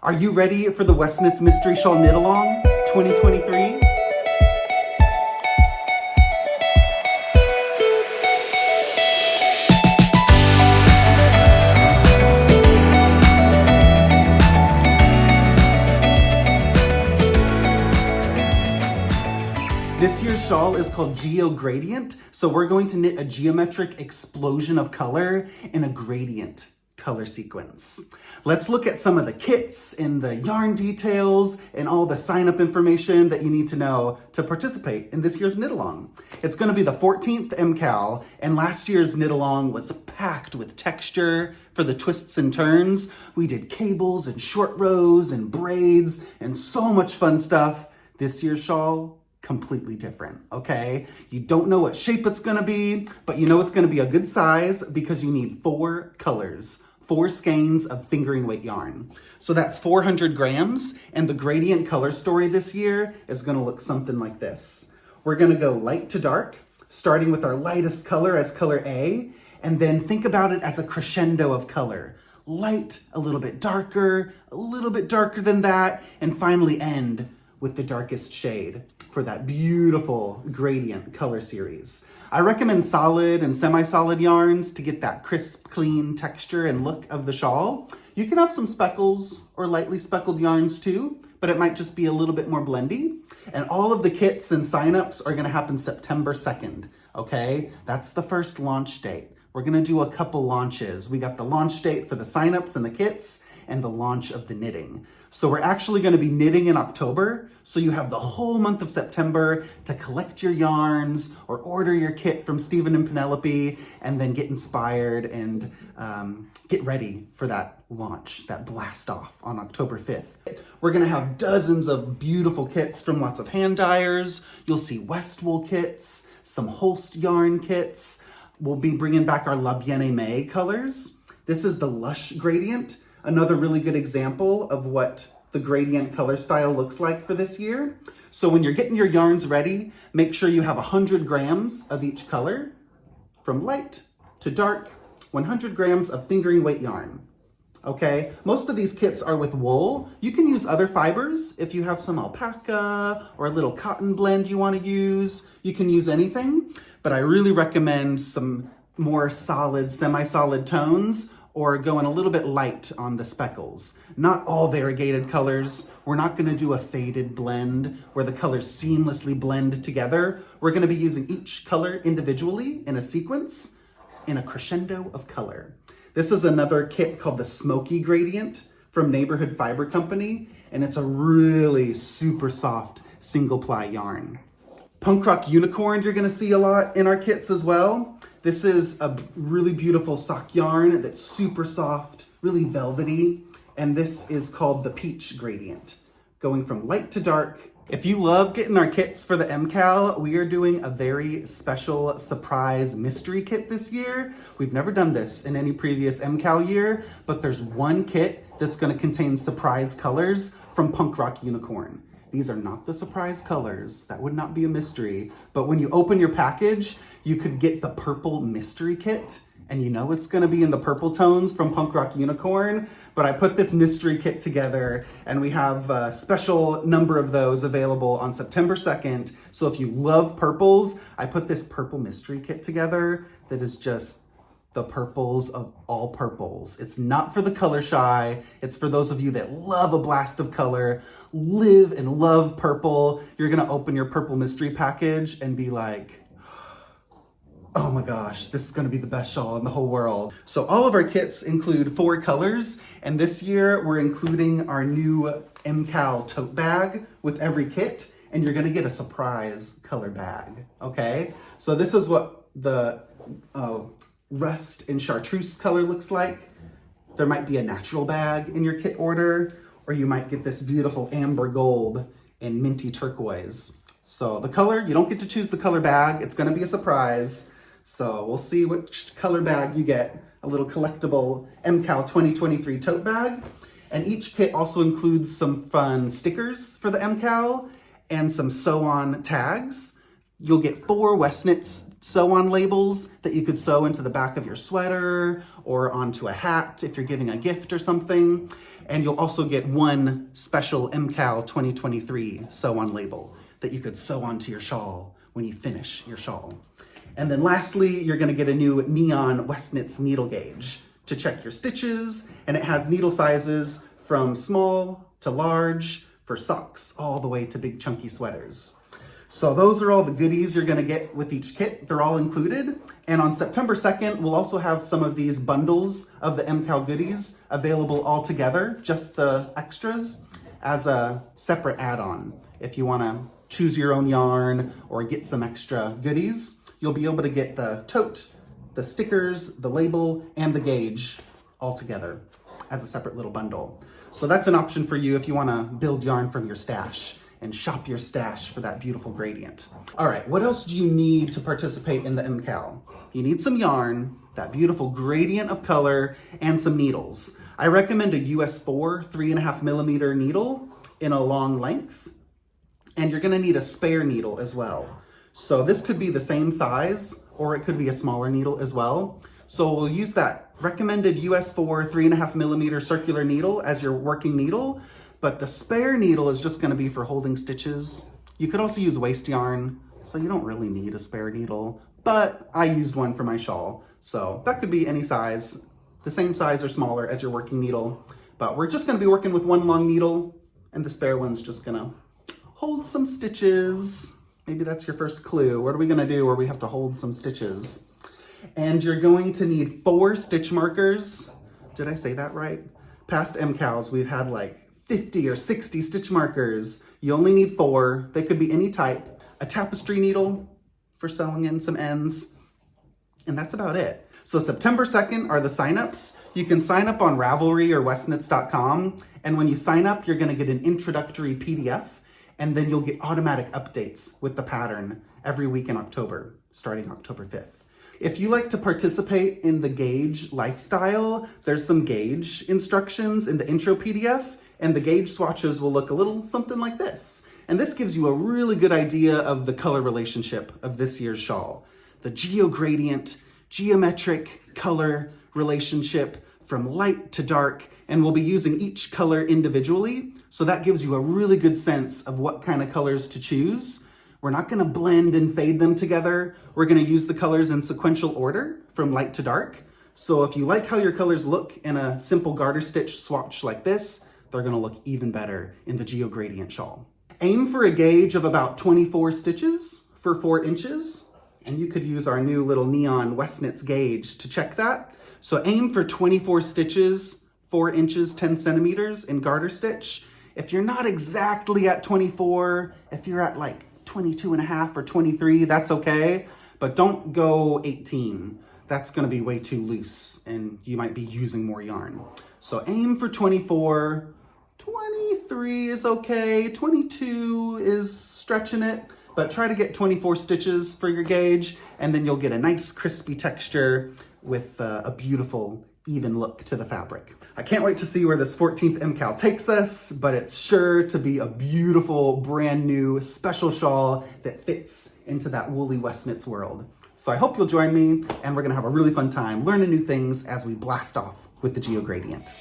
Are you ready for the Westnitz Mystery Shawl Knit Along 2023? This year's shawl is called Geogradient, so we're going to knit a geometric explosion of color in a gradient color sequence. Let's look at some of the kits and the yarn details and all the sign-up information that you need to know to participate in this year's knit along. It's going to be the 14th MKAL, and last year's knit along was packed with texture for the twists and turns. We did cables and short rows and braids and so much fun stuff. This year's shawl, completely different, okay? You don't know what shape it's gonna be, but you know it's gonna be a good size because you need 4 colors, 4 skeins of fingering weight yarn. So that's 400 grams, and the gradient color story this year is gonna look something like this. We're gonna go light to dark, starting with our lightest color as color A, and then think about it as a crescendo of color. Light, a little bit darker than that, and finally end with the darkest shade for that beautiful gradient color series. I recommend solid and semi-solid yarns to get that crisp, clean texture and look of the shawl. You can have some speckles or lightly speckled yarns too, but it might just be a little bit more blendy. And all of the kits and signups are gonna happen September 2nd, okay? That's the first launch date. We're gonna do a couple launches. We got the launch date for the signups and the kits and the launch of the knitting. So we're actually gonna be knitting in October, so you have the whole month of September to collect your yarns or order your kit from Stephen and Penelope and then get inspired and get ready for that launch, that blast off on October 5th. We're gonna have dozens of beautiful kits from lots of hand dyers. You'll see Westwool kits, some Holst yarn kits. We'll be bringing back our La Bien-Aimée colors. This is the Lush gradient, another really good example of what the gradient color style looks like for this year. So when you're getting your yarns ready, make sure you have 100 grams of each color, from light to dark, 100 grams of fingering weight yarn. Okay, most of these kits are with wool. You can use other fibers if you have some alpaca or a little cotton blend you want to use. You can use anything, but I really recommend some more solid, semi-solid tones or going a little bit light on the speckles. Not all variegated colors. We're not gonna do a faded blend where the colors seamlessly blend together. We're gonna be using each color individually in a sequence in a crescendo of color. This is another kit called the Smoky Gradient from Neighborhood Fiber Company, and it's a really super soft single ply yarn. Punk Rock Unicorn you're gonna see a lot in our kits as well. This is a really beautiful sock yarn that's super soft, really velvety, and this is called the Peach Gradient, going from light to dark. If you love getting our kits for the MKAL, we are doing a very special surprise mystery kit this year. We've never done this in any previous MKAL year, but there's one kit that's gonna contain surprise colors from Punk Rock Unicorn. These are not the surprise colors. That would not be a mystery. But when you open your package, you could get the purple mystery kit, and you know it's gonna be in the purple tones from Punk Rock Unicorn. But I put this mystery kit together, and we have a special number of those available on September 2nd. So if you love purples, I put this purple mystery kit together that is just the purples of all purples. It's not for the color shy. It's for those of you that love a blast of color, live and love purple. You're gonna open your purple mystery package and be like, oh my gosh, this is gonna be the best shawl in the whole world. So all of our kits include 4 colors, and this year we're including our new MKAL tote bag with every kit, and you're gonna get a surprise color bag, okay? So this is what the rust and chartreuse color looks like. There might be a natural bag in your kit order, or you might get this beautiful amber gold and minty turquoise. So the color, you don't get to choose the color bag. It's gonna be a surprise. So we'll see which color bag you get, a little collectible MKAL 2023 tote bag. And each kit also includes some fun stickers for the MKAL and some sew-on tags. You'll get 4 Westnitz sew-on labels that you could sew into the back of your sweater or onto a hat if you're giving a gift or something. And you'll also get 1 special MKAL 2023 sew-on label that you could sew onto your shawl when you finish your shawl. And then lastly, you're gonna get a new neon Westnitz needle gauge to check your stitches, and it has needle sizes from small to large for socks, all the way to big chunky sweaters. So those are all the goodies you're gonna get with each kit. They're all included. And on September 2nd, we'll also have some of these bundles of the MKAL goodies available all together, just the extras, as a separate add-on. If you wanna choose your own yarn or get some extra goodies, you'll be able to get the tote, the stickers, the label, and the gauge all together as a separate little bundle. So that's an option for you if you wanna build yarn from your stash and shop your stash for that beautiful gradient. All right, what else do you need to participate in the MKAL? You need some yarn, that beautiful gradient of color, and some needles. I recommend a US 4 3.5mm needle in a long length, and you're gonna need a spare needle as well. So this could be the same size, or it could be a smaller needle as well. So we'll use that recommended US 4 3.5mm circular needle as your working needle, but the spare needle is just gonna be for holding stitches. You could also use waste yarn, so you don't really need a spare needle, but I used one for my shawl. So that could be any size, the same size or smaller as your working needle, but we're just gonna be working with 1 long needle, and the spare one's just gonna hold some stitches. Maybe that's your first clue. What are we gonna do where we have to hold some stitches? And you're going to need 4 stitch markers. Did I say that right? Past MKALs, we've had like 50 or 60 stitch markers. You only need 4. They could be any type. A tapestry needle for sewing in some ends. And that's about it. So September 2nd are the signups. You can sign up on Ravelry or Westnitz.com. And when you sign up, you're gonna get an introductory PDF, and then you'll get automatic updates with the pattern every week in October, starting October 5th. If you like to participate in the gauge lifestyle, there's some gauge instructions in the intro PDF, and the gauge swatches will look a little something like this. And this gives you a really good idea of the color relationship of this year's shawl. The geogradient, geometric color relationship from light to dark, and we'll be using each color individually. So that gives you a really good sense of what kind of colors to choose. We're not gonna blend and fade them together. We're gonna use the colors in sequential order from light to dark. So if you like how your colors look in a simple garter stitch swatch like this, they're gonna look even better in the Geogradient Shawl. Aim for a gauge of about 24 stitches for 4 inches, and you could use our new little neon Westnitz gauge to check that. So aim for 24 stitches, 4 inches, 10 centimeters in garter stitch. If you're not exactly at 24, if you're at like 22.5 or 23, that's okay, but don't go 18. That's gonna be way too loose and you might be using more yarn. So aim for 24, 23 is okay, 22 is stretching it, but try to get 24 stitches for your gauge, and then you'll get a nice crispy texture with a beautiful even look to the fabric. I can't wait to see where this 14th MKAL takes us, but it's sure to be a beautiful, brand new, special shawl that fits into that woolly Westnitz world. So I hope you'll join me, and we're gonna have a really fun time learning new things as we blast off with the Geogradient.